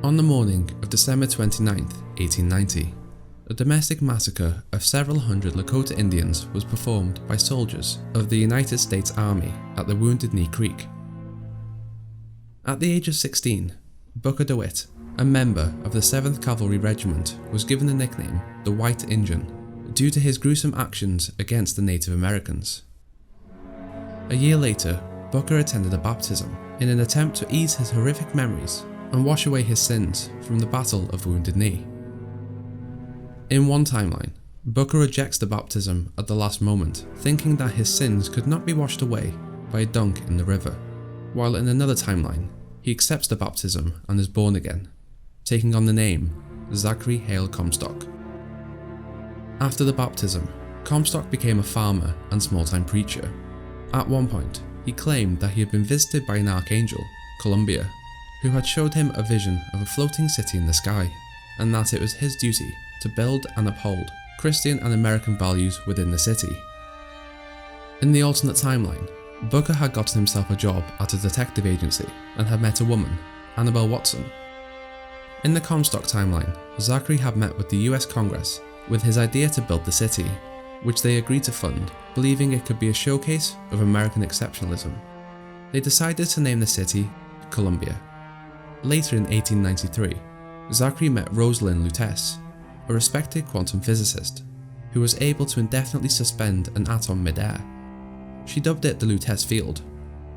On the morning of December 29, 1890, a domestic massacre of several hundred Lakota Indians was performed by soldiers of the United States Army at the Wounded Knee Creek. At the age of 16, Booker DeWitt, a member of the 7th Cavalry Regiment, was given the nickname the White Injun due to his gruesome actions against the Native Americans. A year later, Booker attended a baptism in an attempt to ease his horrific memories and wash away his sins from the Battle of Wounded Knee. In one timeline, Booker rejects the baptism at the last moment, thinking that his sins could not be washed away by a dunk in the river, while in another timeline, he accepts the baptism and is born again, taking on the name Zachary Hale Comstock. After the baptism, Comstock became a farmer and small-time preacher. At one point, he claimed that he had been visited by an archangel, Columbia, who had showed him a vision of a floating city in the sky, and that it was his duty to build and uphold Christian and American values within the city. In the alternate timeline, Booker had gotten himself a job at a detective agency and had met a woman, Annabelle Watson. In the Comstock timeline, Zachary had met with the US Congress with his idea to build the city, which they agreed to fund, believing it could be a showcase of American exceptionalism. They decided to name the city Columbia. Later in 1893, Zachary met Rosalind Lutece, a respected quantum physicist, who was able to indefinitely suspend an atom mid-air. She dubbed it the Lutece field.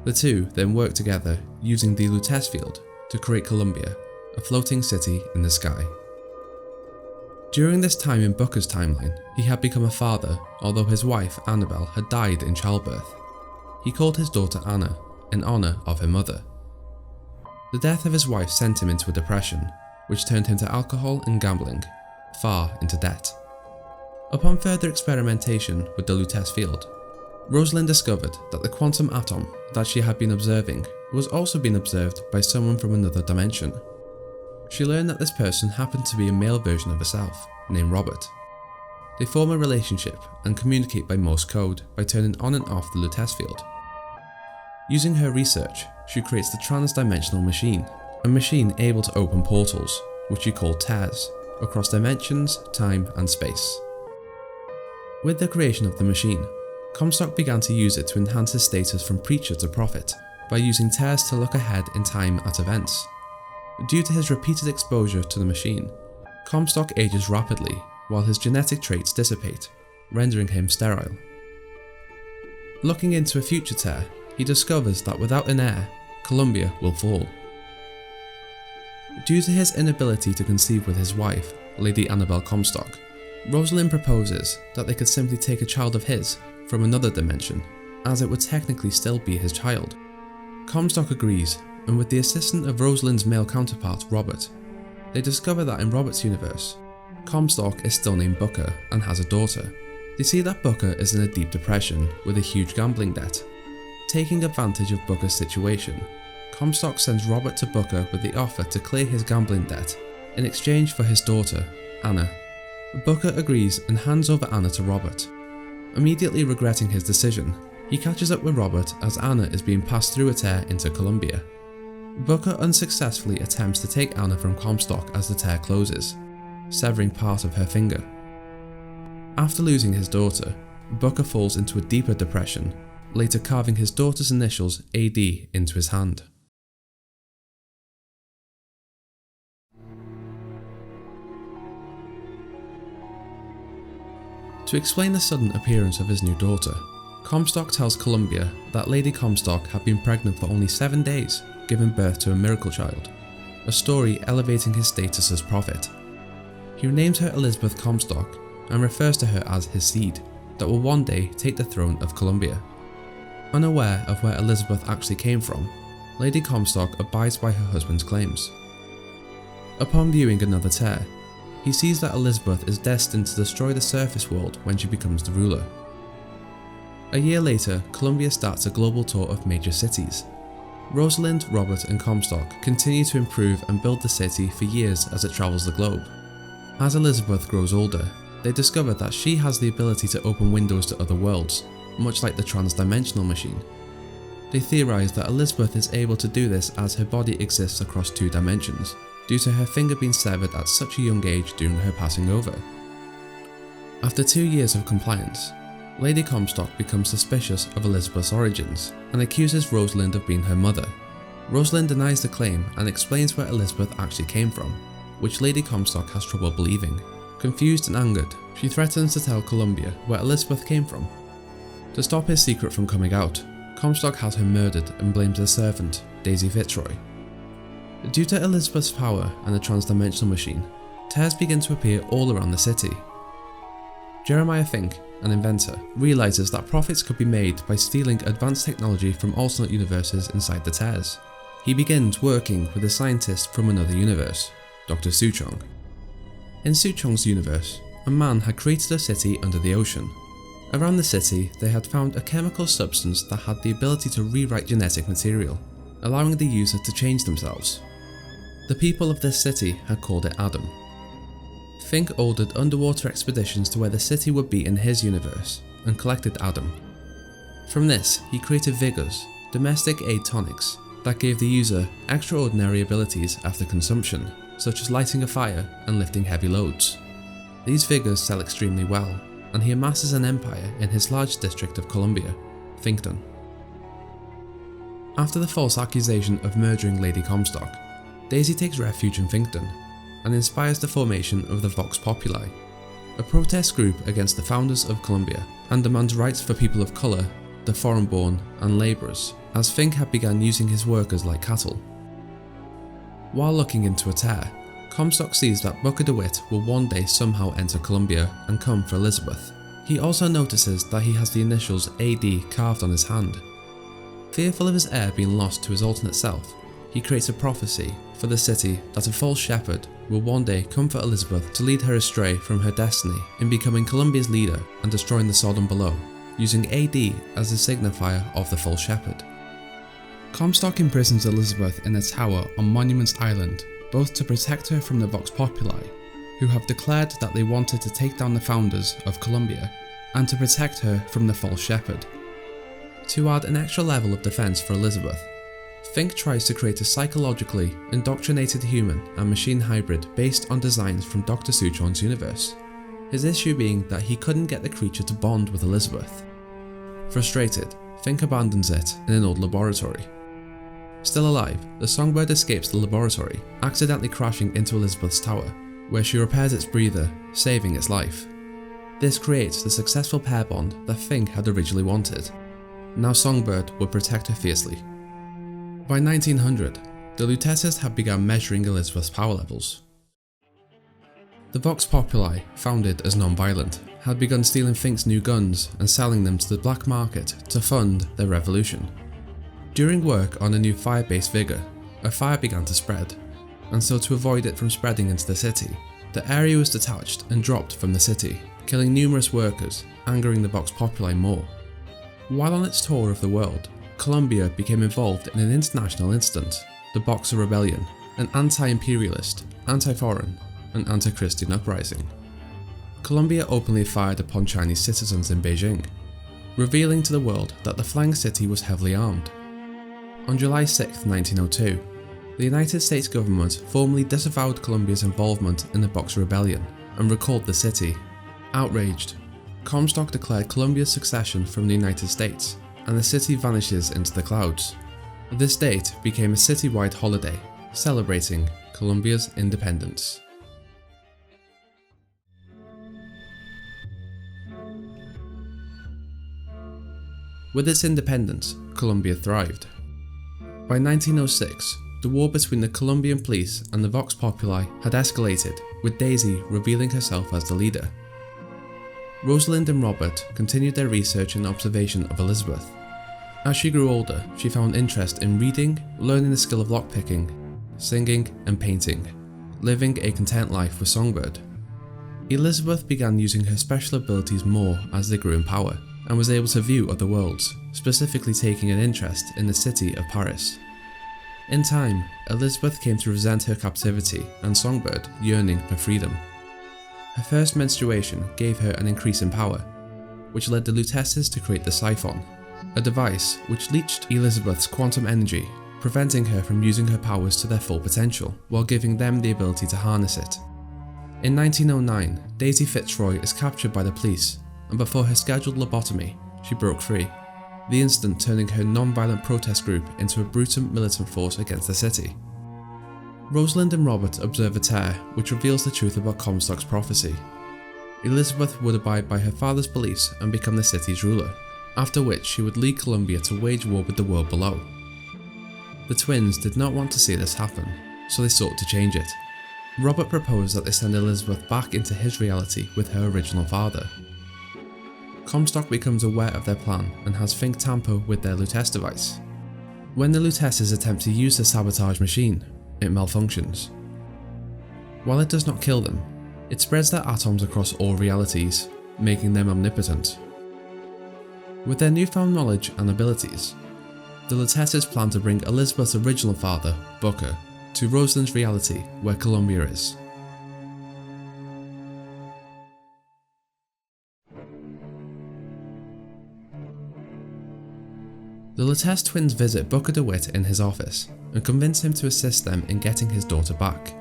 The two then worked together using the Lutece field to create Columbia, a floating city in the sky. During this time in Booker's timeline, he had become a father, although his wife Annabelle had died in childbirth. He called his daughter Anna in honour of her mother. The death of his wife sent him into a depression, which turned him to alcohol and gambling, far into debt. Upon further experimentation with the Lutece field, Rosalind discovered that the quantum atom that she had been observing was also being observed by someone from another dimension. She learned that this person happened to be a male version of herself, named Robert. They form a relationship and communicate by Morse code by turning on and off the Lutece field. Using her research, she creates the trans-dimensional machine, a machine able to open portals, which she called tears, across dimensions, time and space. With the creation of the machine, Comstock began to use it to enhance his status from preacher to prophet, by using tears to look ahead in time at events. Due to his repeated exposure to the machine, Comstock ages rapidly while his genetic traits dissipate, rendering him sterile. Looking into a future tear, he discovers that without an heir, Columbia will fall. Due to his inability to conceive with his wife, Lady Annabelle Comstock, Rosalind proposes that they could simply take a child of his from another dimension, as it would technically still be his child. Comstock agrees, and with the assistance of Rosalind's male counterpart Robert, they discover that in Robert's universe, Comstock is still named Booker and has a daughter. They see that Booker is in a deep depression with a huge gambling debt. Taking advantage of Booker's situation, Comstock sends Robert to Booker with the offer to clear his gambling debt in exchange for his daughter, Anna. Booker agrees and hands over Anna to Robert. Immediately regretting his decision, he catches up with Robert as Anna is being passed through a tear into Columbia. Booker unsuccessfully attempts to take Anna from Comstock as the tear closes, severing part of her finger. After losing his daughter, Booker falls into a deeper depression, later carving his daughter's initials AD into his hand. To explain the sudden appearance of his new daughter, Comstock tells Columbia that Lady Comstock had been pregnant for only 7 days, giving birth to a miracle child, a story elevating his status as prophet. He renames her Elizabeth Comstock and refers to her as his seed that will one day take the throne of Columbia. Unaware of where Elizabeth actually came from, Lady Comstock abides by her husband's claims. Upon viewing another tear, he sees that Elizabeth is destined to destroy the surface world when she becomes the ruler. A year later, Columbia starts a global tour of major cities. Rosalind, Robert and Comstock continue to improve and build the city for years as it travels the globe. As Elizabeth grows older, they discover that she has the ability to open windows to other worlds, much like the trans-dimensional machine. They theorize that Elizabeth is able to do this as her body exists across 2 dimensions, due to her finger being severed at such a young age during her passing over. After 2 years of compliance, Lady Comstock becomes suspicious of Elizabeth's origins and accuses Rosalind of being her mother. Rosalind denies the claim and explains where Elizabeth actually came from, which Lady Comstock has trouble believing. Confused and angered, she threatens to tell Columbia where Elizabeth came from. To stop his secret from coming out, Comstock has her murdered and blames her servant, Daisy Fitzroy. Due to Elizabeth's power and the transdimensional machine, tears begin to appear all around the city. Jeremiah Fink, an inventor, realizes that profits could be made by stealing advanced technology from alternate universes inside the tears. He begins working with a scientist from another universe, Dr. Suchong. In Suchong's universe, a man had created a city under the ocean. Around the city, they had found a chemical substance that had the ability to rewrite genetic material, allowing the user to change themselves. The people of this city had called it Adam. Fink ordered underwater expeditions to where the city would be in his universe, and collected Adam. From this, he created vigors, domestic aid tonics, that gave the user extraordinary abilities after consumption, such as lighting a fire and lifting heavy loads. These vigors sell extremely well, and he amasses an empire in his large district of Columbia, Finkton. After the false accusation of murdering Lady Comstock, Daisy takes refuge in Finkton, and inspires the formation of the Vox Populi, a protest group against the founders of Columbia, and demands rights for people of colour, the foreign-born, and labourers, as Fink had begun using his workers like cattle. While looking into a tear, Comstock sees that Booker DeWitt will one day somehow enter Columbia and come for Elizabeth. He also notices that he has the initials AD carved on his hand. Fearful of his heir being lost to his alternate self, he creates a prophecy for the city that a false shepherd will one day come for Elizabeth to lead her astray from her destiny in becoming Columbia's leader and destroying the Sodom below, using AD as the signifier of the false shepherd. Comstock imprisons Elizabeth in a tower on Monuments Island, both to protect her from the Vox Populi, who have declared that they wanted to take down the founders of Columbia, and to protect her from the false shepherd. To add an extra level of defense for Elizabeth, Fink tries to create a psychologically indoctrinated human and machine hybrid based on designs from Dr. Suchong's universe, his issue being that he couldn't get the creature to bond with Elizabeth. Frustrated, Fink abandons it in an old laboratory. Still alive, the songbird escapes the laboratory, accidentally crashing into Elizabeth's tower, where she repairs its breather, saving its life. This creates the successful pair bond that Fink had originally wanted. Now Songbird would protect her fiercely. By 1900, the Luteces had begun measuring Elizabeth's power levels. The Vox Populi, founded as non-violent, had begun stealing Fink's new guns and selling them to the black market to fund their revolution. During work on a new fire-based vigor, a fire began to spread, and so to avoid it from spreading into the city, the area was detached and dropped from the city, killing numerous workers, angering the Vox Populi more. While on its tour of the world, Columbia became involved in an international incident, the Boxer Rebellion, an anti-imperialist, anti-foreign, and anti-Christian uprising. Columbia openly fired upon Chinese citizens in Beijing, revealing to the world that the flying city was heavily armed. On July 6, 1902, the United States government formally disavowed Columbia's involvement in the Boxer Rebellion and recalled the city. Outraged, Comstock declared Columbia's secession from the United States, and the city vanishes into the clouds. This date became a citywide holiday, celebrating Columbia's independence. With its independence, Columbia thrived. By 1906, the war between the Colombian police and the Vox Populi had escalated, with Daisy revealing herself as the leader. Rosalind and Robert continued their research and observation of Elizabeth. As she grew older, she found interest in reading, learning the skill of lockpicking, singing and painting, living a content life with Songbird. Elizabeth began using her special abilities more as they grew in power, and was able to view other worlds, specifically taking an interest in the city of Paris. In time, Elizabeth came to resent her captivity and Songbird yearning for freedom. Her first menstruation gave her an increase in power, which led the Luteces to create the Siphon, a device which leached Elizabeth's quantum energy preventing her from using her powers to their full potential while giving them the ability to harness it. In 1909, Daisy Fitzroy is captured by the police, and before her scheduled lobotomy, she broke free, the incident turning her non-violent protest group into a brutal militant force against the city. Rosalind and Robert observe a tear which reveals the truth about Comstock's prophecy. Elizabeth would abide by her father's beliefs and become the city's ruler, after which she would lead Columbia to wage war with the world below. The twins did not want to see this happen, so they sought to change it. Robert proposed that they send Elizabeth back into his reality with her original father. Comstock becomes aware of their plan and has Fink tamper with their Lutece device. When the Lutecers attempt to use the sabotage machine, it malfunctions. While it does not kill them, it spreads their atoms across all realities, making them omnipotent. With their newfound knowledge and abilities, the Lutecers plan to bring Elizabeth's original father, Booker, to Rosalind's reality where Columbia is. The Lutece twins visit Booker DeWitt in his office and convince him to assist them in getting his daughter back.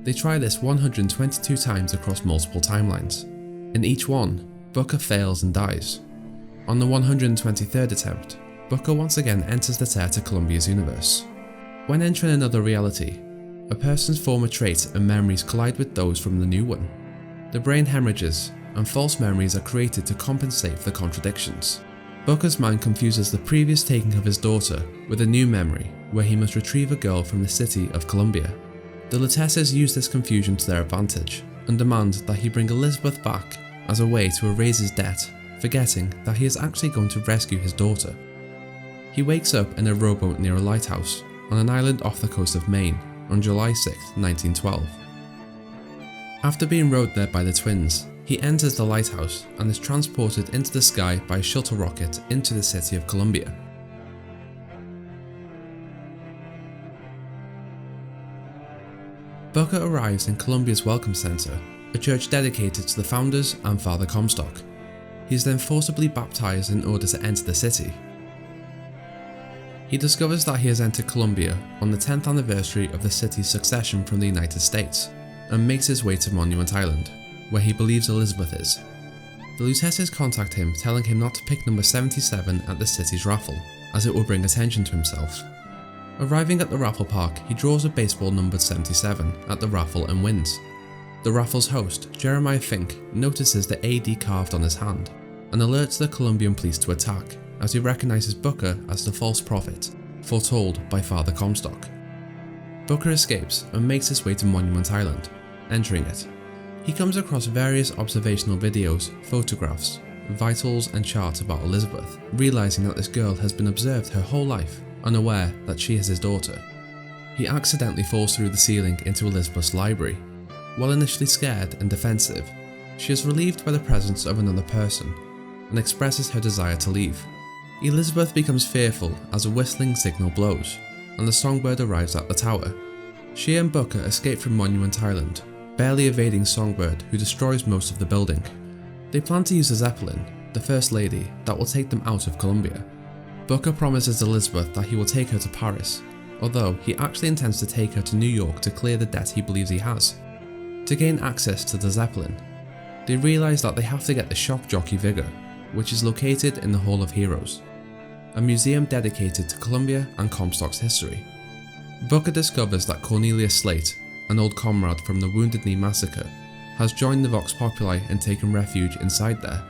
They try this 122 times across multiple timelines. In each one, Booker fails and dies. On the 123rd attempt, Booker once again enters the tear to Columbia's universe. When entering another reality, a person's former traits and memories collide with those from the new one. The brain hemorrhages, and false memories are created to compensate for the contradictions. Booker's mind confuses the previous taking of his daughter with a new memory where he must retrieve a girl from the city of Columbia. The Lutecers use this confusion to their advantage and demand that he bring Elizabeth back as a way to erase his debt, forgetting that he is actually going to rescue his daughter. He wakes up in a rowboat near a lighthouse on an island off the coast of Maine on July 6, 1912. After being rowed there by the twins, he enters the lighthouse and is transported into the sky by a shuttle rocket into the city of Columbia. Booker arrives in Columbia's Welcome Center, a church dedicated to the founders and Father Comstock. He is then forcibly baptized in order to enter the city. He discovers that he has entered Columbia on the 10th anniversary of the city's succession from the United States, and makes his way to Monument Island, where he believes Elizabeth is. The Lutecers contact him, telling him not to pick number 77 at the city's raffle, as it will bring attention to himself. Arriving at the raffle park, he draws a baseball numbered 77 at the raffle and wins. The raffle's host, Jeremiah Fink, notices the AD carved on his hand, and alerts the Columbian police to attack, as he recognises Booker as the false prophet, foretold by Father Comstock. Booker escapes and makes his way to Monument Island, entering it. He comes across various observational videos, photographs, vitals and charts about Elizabeth, realising that this girl has been observed her whole life, unaware that she is his daughter. He accidentally falls through the ceiling into Elizabeth's library. While initially scared and defensive, she is relieved by the presence of another person and expresses her desire to leave. Elizabeth becomes fearful as a whistling signal blows, and the songbird arrives at the tower. She and Booker escape from Monument Island, barely evading Songbird, who destroys most of the building. They plan to use a Zeppelin, the First Lady, that will take them out of Columbia. Booker promises Elizabeth that he will take her to Paris, although he actually intends to take her to New York to clear the debt he believes he has. To gain access to the Zeppelin, they realise that they have to get the shock jockey Vigor, which is located in the Hall of Heroes, a museum dedicated to Columbia and Comstock's history. Booker discovers that Cornelius Slate, an old comrade from the Wounded Knee Massacre, has joined the Vox Populi and taken refuge inside there.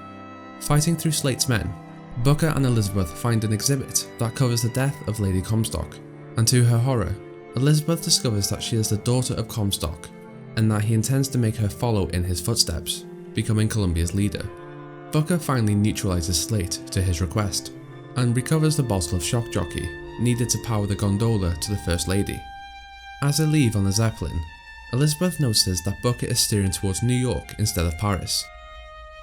Fighting through Slate's men, Booker and Elizabeth find an exhibit that covers the death of Lady Comstock, and to her horror, Elizabeth discovers that she is the daughter of Comstock, and that he intends to make her follow in his footsteps, becoming Columbia's leader. Booker finally neutralises Slate to his request, and recovers the bottle of shock jockey needed to power the gondola to the First Lady. As they leave on the Zeppelin, Elizabeth notices that Booker is steering towards New York instead of Paris.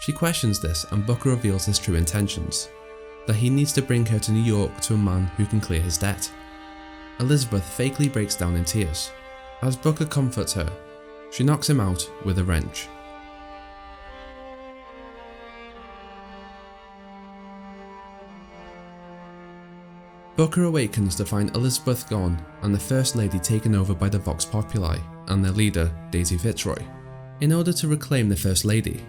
She questions this, and Booker reveals his true intentions, that he needs to bring her to New York to a man who can clear his debt. Elizabeth fakely breaks down in tears. As Booker comforts her, she knocks him out with a wrench. Booker awakens to find Elizabeth gone and the First Lady taken over by the Vox Populi and their leader, Daisy Fitzroy. In order to reclaim the First Lady,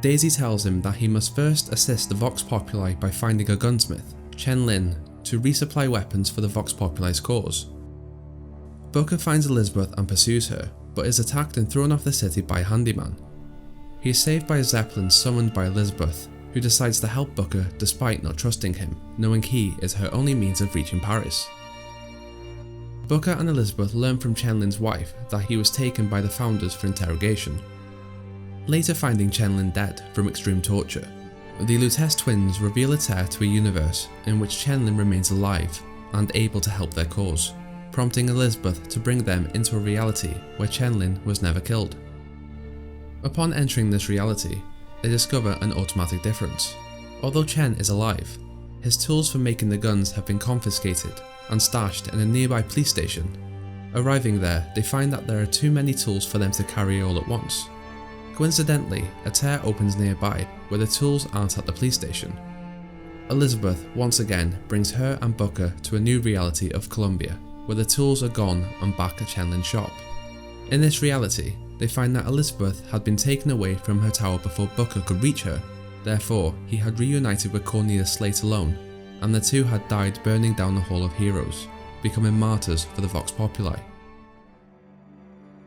Daisy tells him that he must first assist the Vox Populi by finding a gunsmith, Chen Lin, to resupply weapons for the Vox Populi's cause. Booker finds Elizabeth and pursues her, but is attacked and thrown off the city by a handyman. He is saved by a Zeppelin summoned by Elizabeth, who decides to help Booker despite not trusting him, knowing he is her only means of reaching Paris. Booker and Elizabeth learn from Chen Lin's wife that he was taken by the Founders for interrogation. Later finding Chen Lin dead from extreme torture, the Lutece twins reveal a tear to a universe in which Chen Lin remains alive and able to help their cause, prompting Elizabeth to bring them into a reality where Chen Lin was never killed. Upon entering this reality, they discover an automatic difference. Although Chen is alive, his tools for making the guns have been confiscated and stashed in a nearby police station. Arriving there, they find that there are too many tools for them to carry all at once. Coincidentally, a tear opens nearby where the tools aren't at the police station. Elizabeth once again brings her and Booker to a new reality of Columbia, where the tools are gone and back at Chen Lin's shop. In this reality, they find that Elizabeth had been taken away from her tower before Booker could reach her, therefore he had reunited with Cornelia Slate alone, and the two had died burning down the Hall of Heroes, becoming martyrs for the Vox Populi.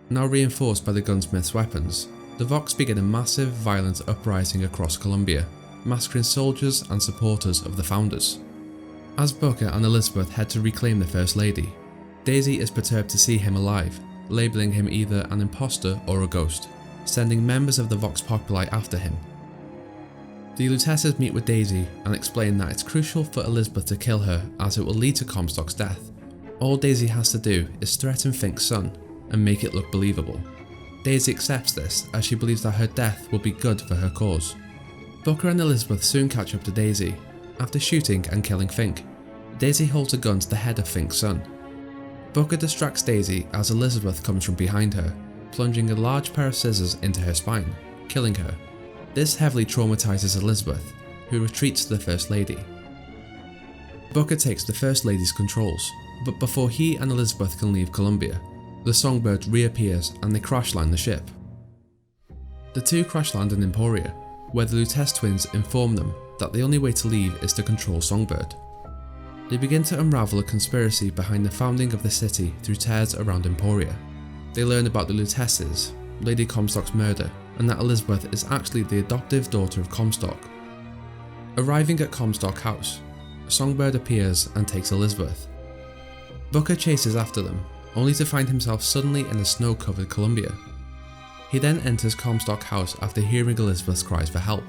Now reinforced by the gunsmith's weapons, the Vox begin a massive violent uprising across Columbia, massacring soldiers and supporters of the Founders. As Booker and Elizabeth head to reclaim the First Lady, Daisy is perturbed to see him alive, labelling him either an imposter or a ghost, sending members of the Vox Populi after him. The Luteces meet with Daisy and explain that it's crucial for Elizabeth to kill her as it will lead to Comstock's death. All Daisy has to do is threaten Fink's son and make it look believable. Daisy accepts this as she believes that her death will be good for her cause. Booker and Elizabeth soon catch up to Daisy. After shooting and killing Fink, Daisy holds a gun to the head of Fink's son. Booker distracts Daisy as Elizabeth comes from behind her, plunging a large pair of scissors into her spine, killing her. This heavily traumatizes Elizabeth, who retreats to the First Lady. Booker takes the First Lady's controls, but before he and Elizabeth can leave Columbia, the Songbird reappears and they crash-land the ship. The two crash-land in Emporia, where the Lutece twins inform them that the only way to leave is to control Songbird. They begin to unravel a conspiracy behind the founding of the city through tears around Emporia. They learn about the Luteces, Lady Comstock's murder, and that Elizabeth is actually the adoptive daughter of Comstock. Arriving at Comstock House, Songbird appears and takes Elizabeth. Booker chases after them, only to find himself suddenly in a snow-covered Columbia. He then enters Comstock House after hearing Elizabeth's cries for help.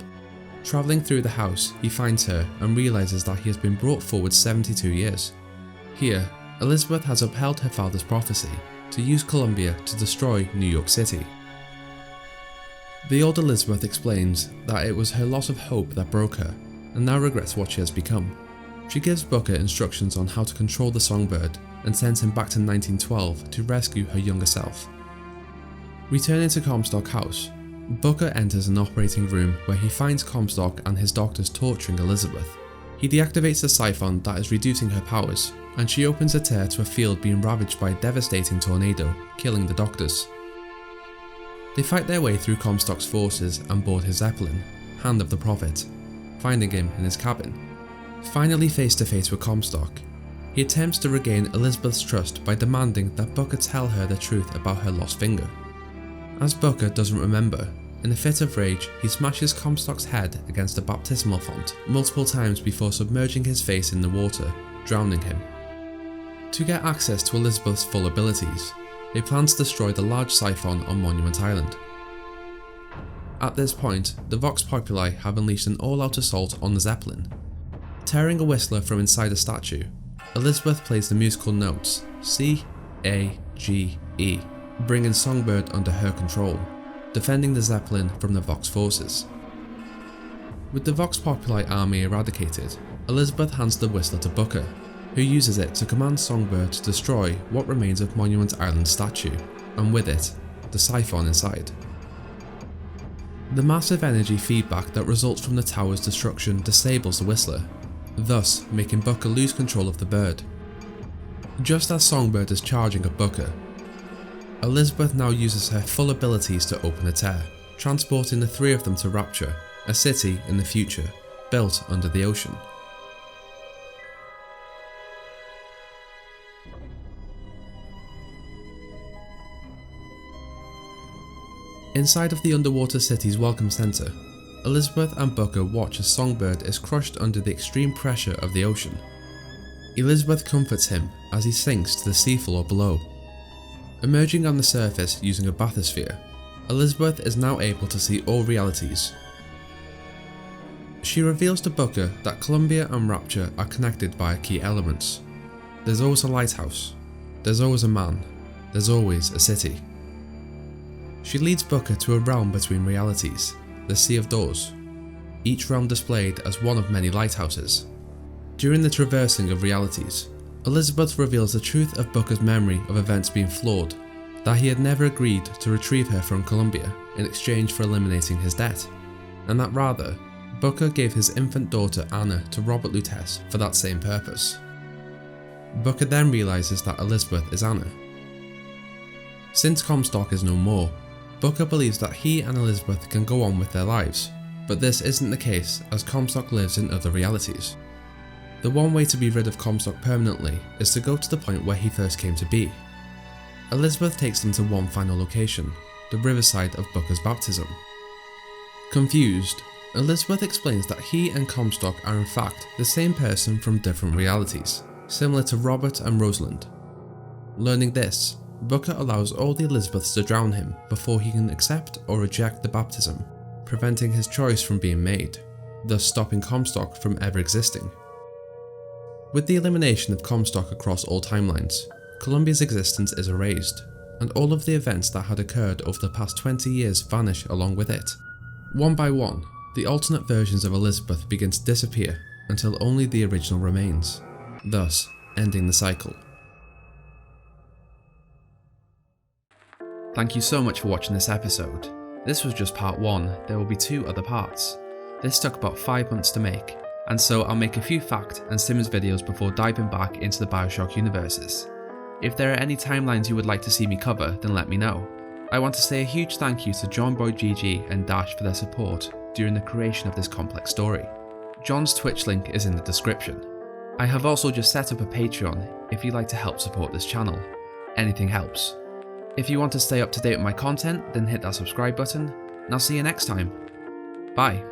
Travelling through the house, he finds her and realises that he has been brought forward 72 years. Here, Elizabeth has upheld her father's prophecy to use Columbia to destroy New York City. The old Elizabeth explains that it was her loss of hope that broke her, and now regrets what she has become. She gives Booker instructions on how to control the Songbird and sends him back to 1912 to rescue her younger self. Returning to Comstock House, Booker enters an operating room where he finds Comstock and his doctors torturing Elizabeth. He deactivates the siphon that is reducing her powers, and she opens a tear to a field being ravaged by a devastating tornado, killing the doctors. They fight their way through Comstock's forces and board his Zeppelin, Hand of the Prophet, finding him in his cabin. Finally face to face with Comstock, he attempts to regain Elizabeth's trust by demanding that Booker tell her the truth about her lost finger. As Booker doesn't remember, in a fit of rage he smashes Comstock's head against a baptismal font multiple times before submerging his face in the water, drowning him. To get access to Elizabeth's full abilities, they plan to destroy the large siphon on Monument Island. At this point, the Vox Populi have unleashed an all-out assault on the Zeppelin. Tearing a whistler from inside a statue, Elizabeth plays the musical notes C, A, G, E, bringing Songbird under her control, defending the Zeppelin from the Vox forces. With the Vox Populi army eradicated, Elizabeth hands the whistler to Booker, who uses it to command Songbird to destroy what remains of Monument Island's statue, and with it, the siphon inside. The massive energy feedback that results from the tower's destruction disables the whistler. thus making Booker lose control of the bird. Just as Songbird is charging at Booker, Elizabeth now uses her full abilities to open a tear, transporting the three of them to Rapture, a city in the future, built under the ocean. Inside of the underwater city's welcome center, Elizabeth and Booker watch as Songbird is crushed under the extreme pressure of the ocean. Elizabeth comforts him as he sinks to the seafloor below. Emerging on the surface using a bathysphere, Elizabeth is now able to see all realities. She reveals to Booker that Columbia and Rapture are connected by key elements. There's always a lighthouse, there's always a man, there's always a city. She leads Booker to a realm between realities, the Sea of Doors, each realm displayed as one of many lighthouses. During the traversing of realities, Elizabeth reveals the truth of Booker's memory of events being flawed, that he had never agreed to retrieve her from Columbia in exchange for eliminating his debt, and that rather, Booker gave his infant daughter Anna to Robert Lutece for that same purpose. Booker then realizes that Elizabeth is Anna. Since Comstock is no more, Booker believes that he and Elizabeth can go on with their lives, but this isn't the case as Comstock lives in other realities. The one way to be rid of Comstock permanently is to go to the point where he first came to be. Elizabeth takes them to one final location, the riverside of Booker's baptism. Confused, Elizabeth explains that he and Comstock are in fact the same person from different realities, similar to Robert and Rosalind. Learning this, Booker allows all the Elizabeths to drown him before he can accept or reject the baptism, preventing his choice from being made, thus stopping Comstock from ever existing. With the elimination of Comstock across all timelines, Columbia's existence is erased, and all of the events that had occurred over the past 20 years vanish along with it. One by one, the alternate versions of Elizabeth begin to disappear until only the original remains, thus ending the cycle. Thank you so much for watching this episode. This was just part 1, there will be 2 other parts. This took about 5 months to make, and so I'll make a few fact and Simmons videos before diving back into the Bioshock universes. If there are any timelines you would like to see me cover, then let me know. I want to say a huge thank you to John Boyd GG and Dash for their support during the creation of this complex story. John's Twitch link is in the description. I have also just set up a Patreon if you'd like to help support this channel. Anything helps. If you want to stay up to date with my content, then hit that subscribe button, and I'll see you next time. Bye.